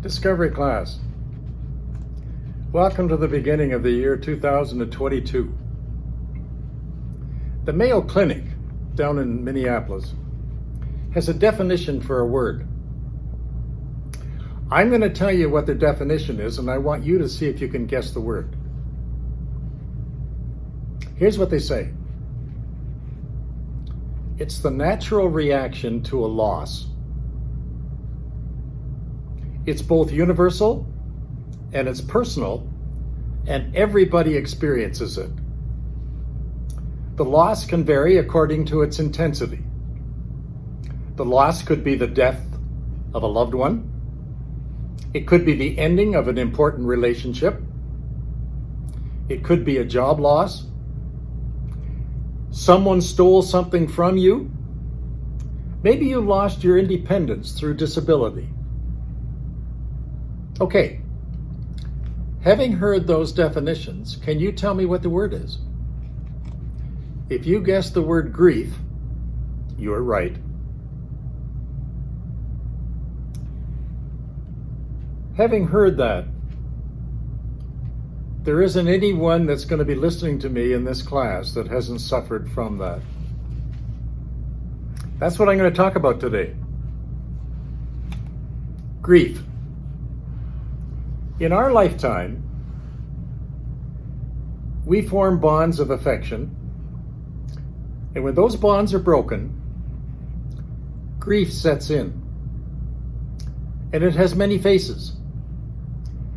Discovery class. Welcome to the beginning of the year 2022. The Mayo Clinic down in Minneapolis has a definition for a word. I'm going to tell you what the definition is, and I want you to see if you can guess the word. Here's what they say. It's the natural reaction to a loss. It's both universal and it's personal, and everybody experiences it. The loss can vary according to its intensity. The loss could be the death of a loved one. It could be the ending of an important relationship. It could be a job loss. Someone stole something from you. Maybe you lost your independence through disability. Okay, having heard those definitions, can you tell me what the word is? If you guess the word grief, you're right. Having heard that, there isn't anyone that's going to be listening to me in this class that hasn't suffered from that. That's what I'm going to talk about today. Grief. In our lifetime, we form bonds of affection, and when those bonds are broken, grief sets in. And it has many faces.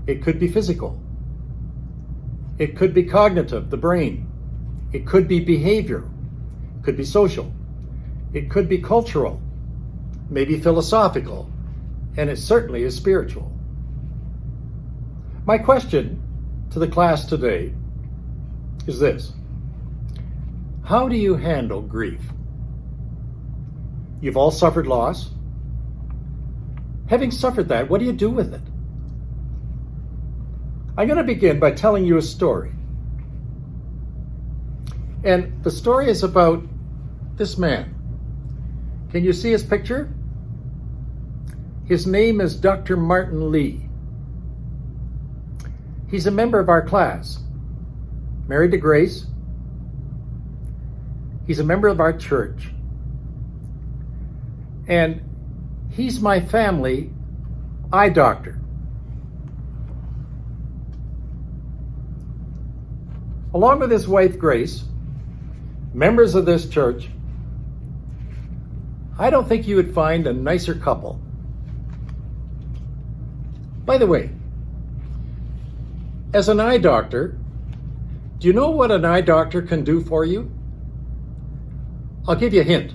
It could be physical. It could be cognitive, the brain. It could be behavioral. It could be social. It could be cultural, maybe philosophical, and it certainly is spiritual. My question to the class today is this. How do you handle grief? You've all suffered loss. Having suffered that, what do you do with it? I'm going to begin by telling you a story. And the story is about this man. Can you see his picture? His name is Dr. Martin Lee. He's a member of our class, married to Grace. He's a member of our church. And he's my family eye doctor. Along with his wife, Grace, members of this church, I don't think you would find a nicer couple. By the way, as an eye doctor, do you know what an eye doctor can do for you? I'll give you a hint.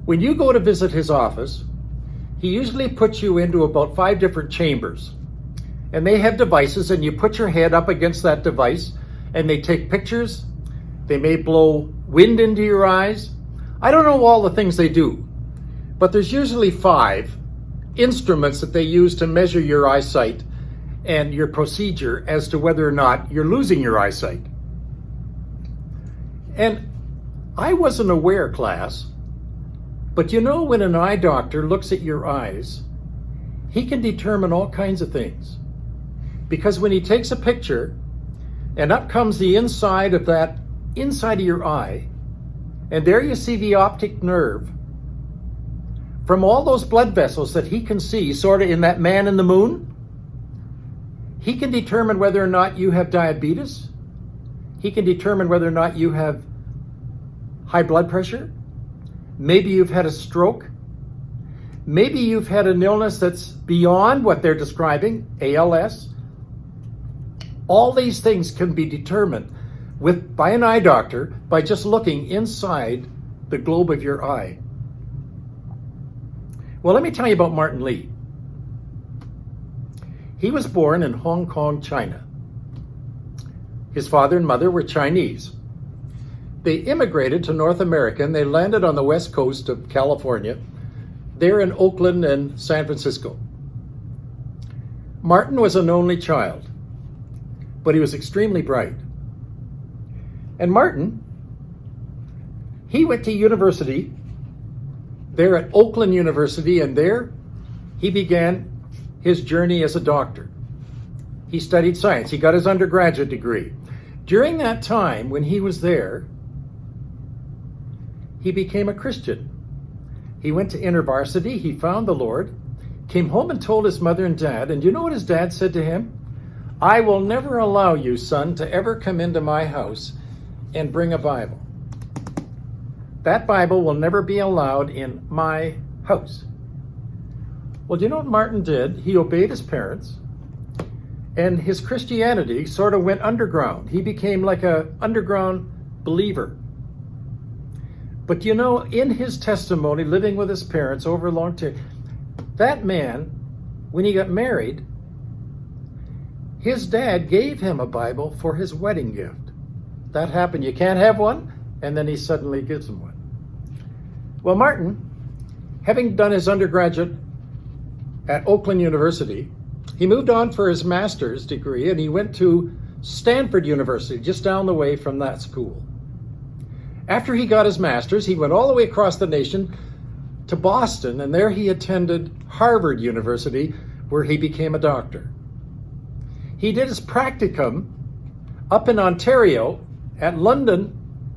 When you go to visit his office, he usually puts you into about 5 different chambers. And they have devices, and you put your head up against that device, and they take pictures. They may blow wind into your eyes. I don't know all the things they do, but there's usually 5 instruments that they use to measure your eyesight and your procedure as to whether or not you're losing your eyesight. And I wasn't aware, class, but you know, when an eye doctor looks at your eyes, he can determine all kinds of things. Because when he takes a picture, and up comes the inside of your eye, and there you see the optic nerve. From all those blood vessels that he can see, sort of in that man in the moon, he can determine whether or not you have diabetes. He can determine whether or not you have high blood pressure. Maybe you've had a stroke. Maybe you've had an illness that's beyond what they're describing, ALS. All these things can be determined by an eye doctor by just looking inside the globe of your eye. Well, let me tell you about Martin Lee. He was born in Hong Kong, China. His father and mother were Chinese. They immigrated to North America, and they landed on the west coast of California, there in Oakland and San Francisco. Martin was an only child, but he was extremely bright. And Martin, he went to university there at Oakland University, and there he began his journey as a doctor. He studied science. He got his undergraduate degree. During that time, when he was there, he became a Christian. He went to InterVarsity. He found the Lord, came home and told his mother and dad. And you know what his dad said to him? "I will never allow you, son, to ever come into my house and bring a Bible. That Bible will never be allowed in my house." Well, do you know what Martin did? He obeyed his parents, and his Christianity sort of went underground. He became like an underground believer. But you know, in his testimony, living with his parents over a long time, that man, when he got married, his dad gave him a Bible for his wedding gift. That happened. You can't have one, and then he suddenly gives him one. Well, Martin, having done his undergraduate at Oakland University, he moved on for his master's degree, and he went to Stanford University, just down the way from that school. After he got his master's, he went all the way across the nation to Boston, and there he attended Harvard University, where he became a doctor. He did his practicum up in Ontario at London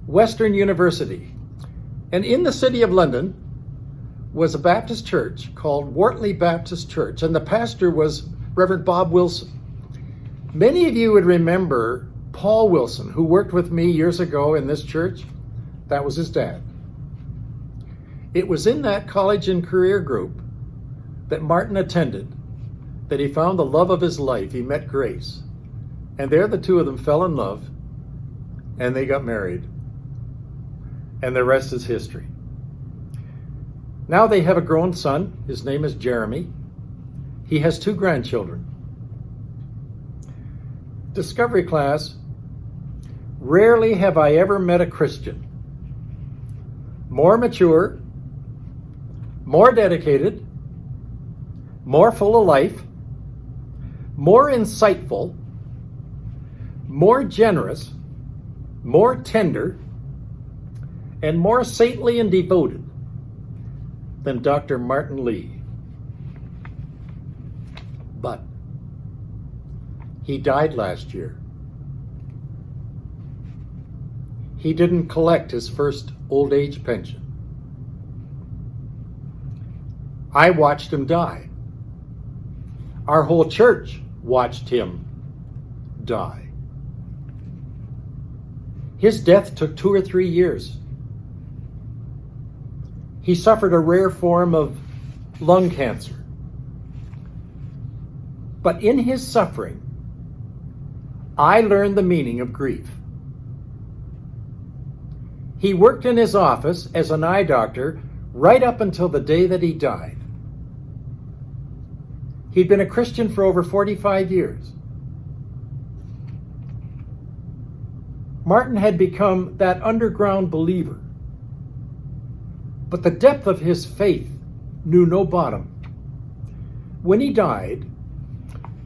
Western University. And in the city of London was a Baptist church called Wortley Baptist Church, and the pastor was Reverend Bob Wilson. Many of you would remember Paul Wilson, who worked with me years ago in this church. That was his dad. It was in that college and career group that Martin attended that he found the love of his life. He met Grace. And there the two of them fell in love, and they got married. And the rest is history. Now they have a grown son. His name is Jeremy. He has 2 grandchildren. Discovery class, rarely have I ever met a Christian more mature, more dedicated, more full of life, more insightful, more generous, more tender, and more saintly and devoted than Dr. Martin Lee. But he died last year. He didn't collect his first old age pension. I watched him die. Our whole church watched him die. His death took 2 or 3 years. He suffered a rare form of lung cancer. But in his suffering, I learned the meaning of grief. He worked in his office as an eye doctor right up until the day that he died. He'd been a Christian for over 45 years. Martin had become that underground believer. But the depth of his faith knew no bottom. When he died,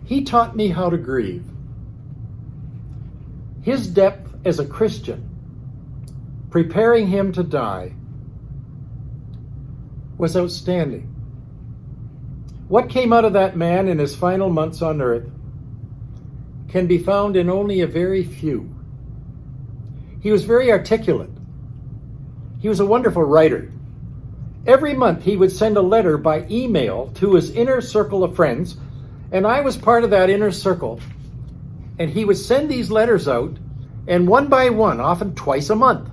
he taught me how to grieve. His depth as a Christian, preparing him to die, was outstanding. What came out of that man in his final months on earth can be found in only a very few. He was very articulate. He was a wonderful writer. Every month he would send a letter by email to his inner circle of friends, and I was part of that inner circle. And he would send these letters out, and one by one, often twice a month,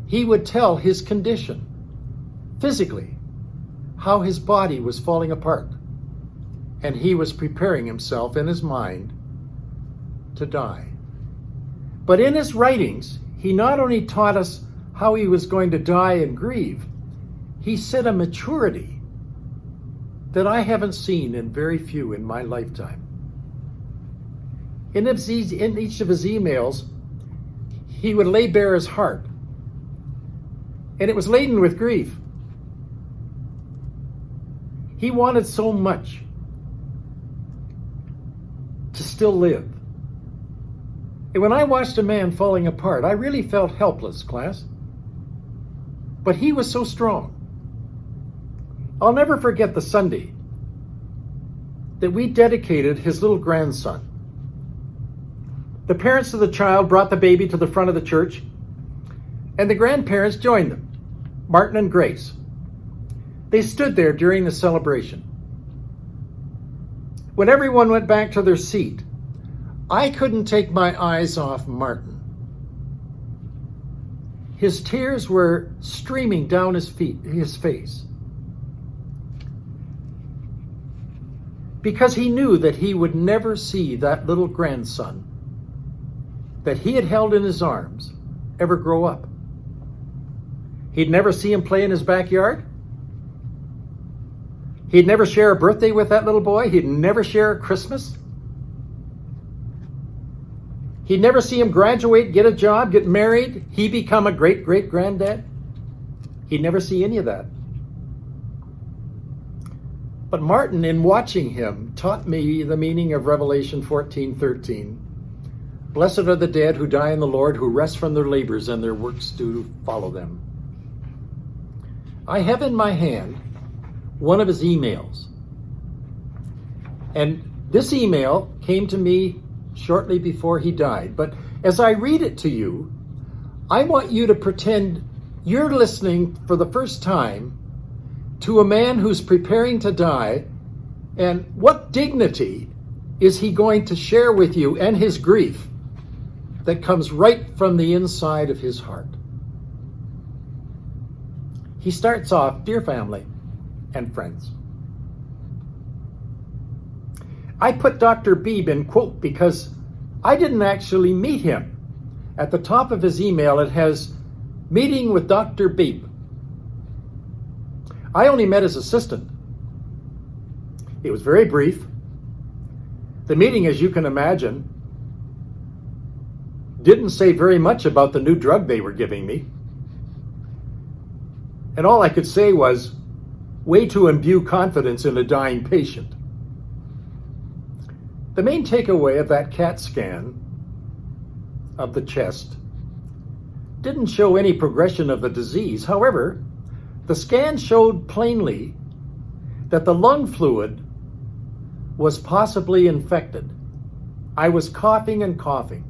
he would tell his condition, physically, how his body was falling apart. And he was preparing himself in his mind to die. But in his writings, he not only taught us how he was going to die and grieve, he said a maturity that I haven't seen in very few in my lifetime. In each of his emails, he would lay bare his heart, and it was laden with grief. He wanted so much to still live. And when I watched a man falling apart, I really felt helpless, class. But he was so strong. I'll never forget the Sunday that we dedicated his little grandson. The parents of the child brought the baby to the front of the church, and the grandparents joined them, Martin and Grace. They stood there during the celebration. When everyone went back to their seat, I couldn't take my eyes off Martin. His tears were streaming down his face, because he knew that he would never see that little grandson that he had held in his arms ever grow up. He'd never see him play in his backyard. He'd never share a birthday with that little boy. He'd never share a Christmas. He'd never see him graduate, get a job, get married, he become a great-great-granddad. He'd never see any of that. But Martin, in watching him, taught me the meaning of Revelation 14:13. Blessed are the dead who die in the Lord, who rest from their labors, and their works do follow them. I have in my hand one of his emails. And this email came to me shortly before he died. But as I read it to you, I want you to pretend you're listening for the first time to a man who's preparing to die, and what dignity is he going to share with you, and his grief that comes right from the inside of his heart. He starts off, "Dear family and friends." I put Dr. Beebe in quote because I didn't actually meet him. At the top of his email, it has "Meeting with Dr. Beebe." I only met his assistant. It was very brief. The meeting, as you can imagine, didn't say very much about the new drug they were giving me. And all I could say was, way to imbue confidence in a dying patient. The main takeaway of that CAT scan of the chest didn't show any progression of the disease. However, the scan showed plainly that the lung fluid was possibly infected. I was coughing and coughing.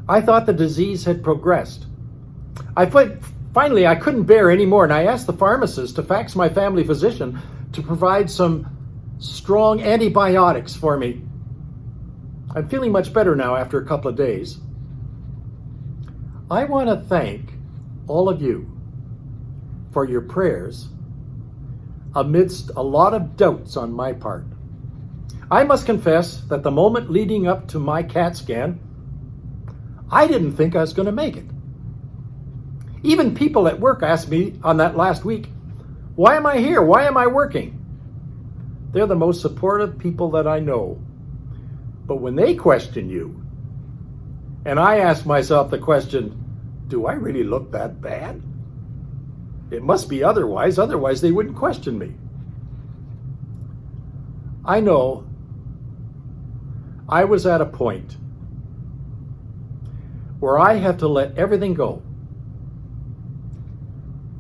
I thought the disease had progressed. Finally, I couldn't bear anymore, and I asked the pharmacist to fax my family physician to provide some strong antibiotics for me. I'm feeling much better now after a couple of days. I want to thank all of you for your prayers amidst a lot of doubts on my part. I must confess that the moment leading up to my CAT scan, I didn't think I was going to make it. Even people at work asked me on that last week, "Why am I here? Why am I working?" They're the most supportive people that I know. But when they question you, and I ask myself the question, do I really look that bad? It must be otherwise they wouldn't question me. I know I was at a point where I have to let everything go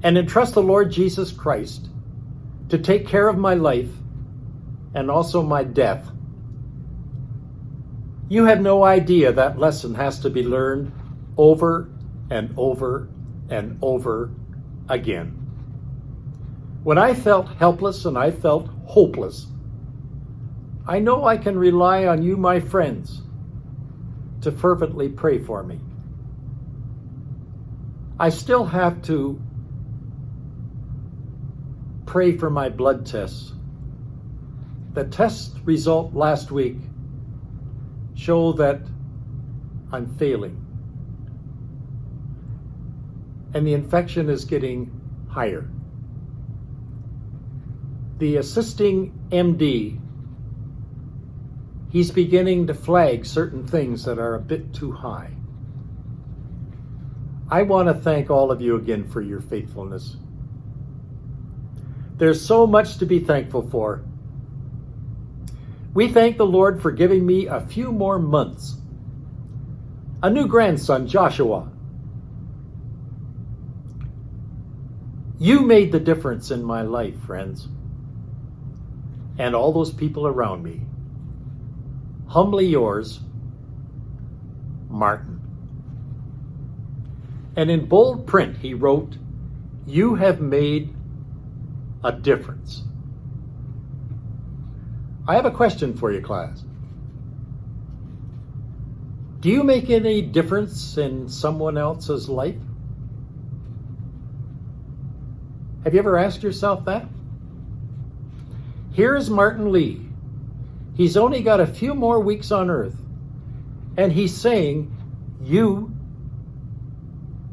and entrust the Lord Jesus Christ to take care of my life and also my death. You have no idea that lesson has to be learned over and over and over again. When I felt helpless and I felt hopeless, I know I can rely on you, my friends, to fervently pray for me. I still have to pray for my blood tests. The test result last week show that I'm failing. And the infection is getting higher. The assisting MD, he's beginning to flag certain things that are a bit too high. I want to thank all of you again for your faithfulness. There's so much to be thankful for. We thank the Lord for giving me a few more months. A new grandson, Joshua. You made the difference in my life, friends. and all those people around me. Humbly yours, Martin. And in bold print, he wrote, "You have made a difference." I have a question for you, class. Do you make any difference in someone else's life? Have you ever asked yourself that? Here's Martin Lee. He's only got a few more weeks on earth, and he's saying, you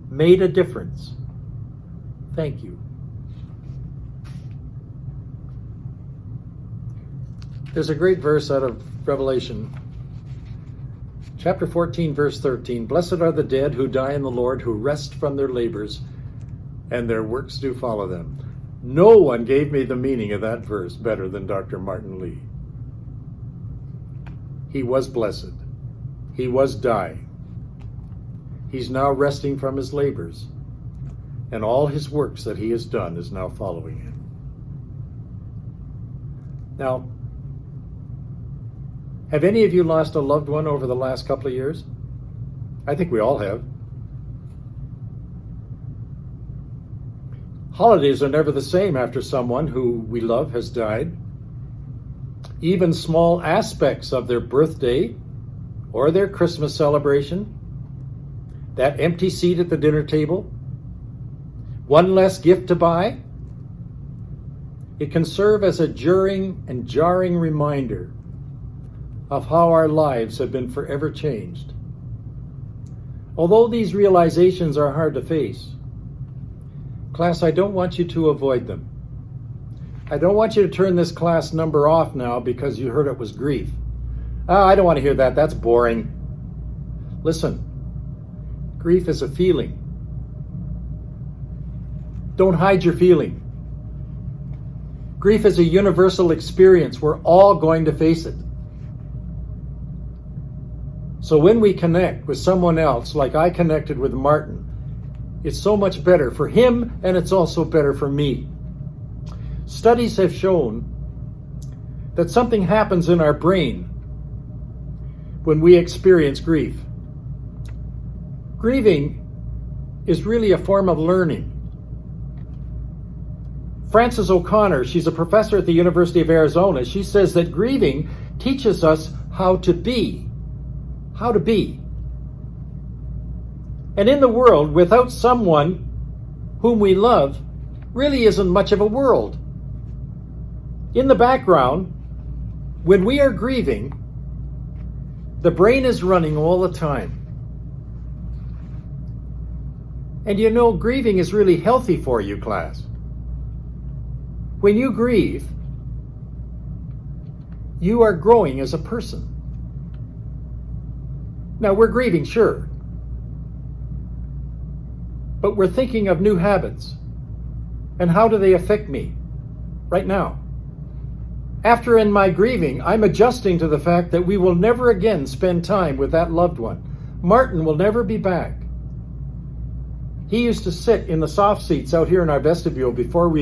made a difference. Thank you. There's a great verse out of Revelation, chapter 14, verse 13. Blessed are the dead who die in the Lord, who rest from their labors, and their works do follow them. No one gave me the meaning of that verse better than Dr. Martin Lee. He was blessed. He was dying. He's now resting from his labors, and all his works that he has done is now following him. Now, have any of you lost a loved one over the last couple of years? I think we all have. Holidays are never the same after someone who we love has died. Even small aspects of their birthday or their Christmas celebration, that empty seat at the dinner table, one less gift to buy, it can serve as a jarring reminder of how our lives have been forever changed. Although these realizations are hard to face, class, I don't want you to avoid them. I don't want you to turn this class number off now because you heard it was grief. I don't want to hear that. That's boring. Listen, grief is a feeling. Don't hide your feeling. Grief is a universal experience. We're all going to face it. So when we connect with someone else, like I connected with Martin, it's so much better for him, and it's also better for me. Studies have shown that something happens in our brain when we experience grief. Grieving is really a form of learning. Frances O'Connor, she's a professor at the University of Arizona, she says that grieving teaches us how to be. How to be. And in the world, without someone whom we love, really isn't much of a world. In the background, when we are grieving, the brain is running all the time. And you know, grieving is really healthy for you, class. When you grieve, you are growing as a person. Now, we're grieving, sure, but we're thinking of new habits. And how do they affect me right now? After in my grieving, I'm adjusting to the fact that we will never again spend time with that loved one. Martin will never be back. He used to sit in the soft seats out here in our vestibule before we